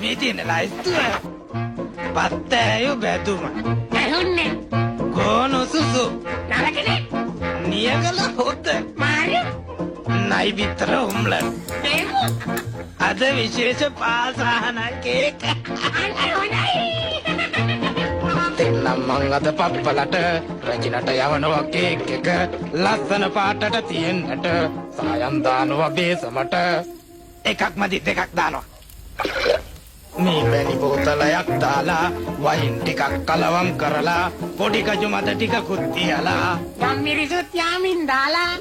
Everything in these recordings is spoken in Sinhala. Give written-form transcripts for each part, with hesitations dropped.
මේ තියෙන ලයිස්තුව පත්තෑයෝ බැදුම ඇහුන්නේ ගෝනු සුසු නරකනේ නියගල හොත මාරියෝ නයි විතර උම්ලන් දේකෝ අද විශේෂ පාසාහන කේක අන්න හොඳයි දෙන්නම් මං අද පප්පලට රජිනට යවනවා කේක් එක ලස්සන පාටට තියෙන්නට සායම් දානවා බේසමට එකක් මදි දෙකක් දානවා මේ වැනි බෝතලයක් දාලා වයින් ටිකක් කලවම් කරලා පොඩි කජු මත ටිකකුත් තියලා ගම් මිරිසුත් යාමින් දාලා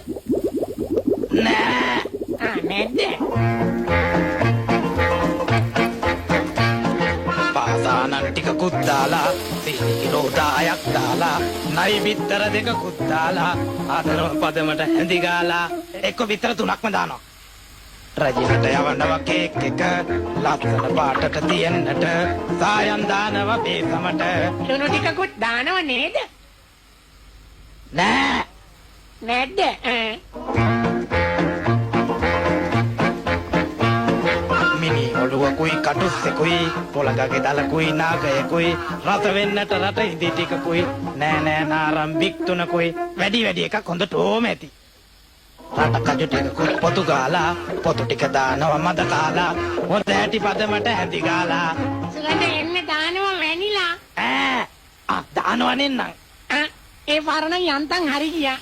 නෑ නැද්ද පාසානන් ටිකකුත් දාලා සීනි කිලෝ 10ක් දාලා නයි බිත්තර දෙකකුත් දාලා ආදරව පදමට හැඳි ගාලා එක්ක බිත්තර 3ක්ම දානවා රජිනට යවනවා කේක් එක ලස්සන පාටට තියෙන්නට සායම් දානවා බේසමට ලුණු ටිකකුත් දානව නේද නෑ නැද්ද මිනි ඔළුවකුයි කටුස්සෙකුයි පොළඟගේ දලකුයි නාගයකුයි රස වෙන්නට රට ඉදි ටිකකුයි නෑ නෑ නාරම්බික් තුනකුයි වැඩි වැඩි එකක් හොඳට ඕම ඇති රට කජු ටිකකුත් පොතු ගාලා පොතු ටික දානවා මද කාලා හොඳ ඇටි පදමට හැඳි ගාලා සුගඳ එන්න දානව වැනිලා දානවා නෙන්නම් ඒ පරණ යන්තම් හරි ගියා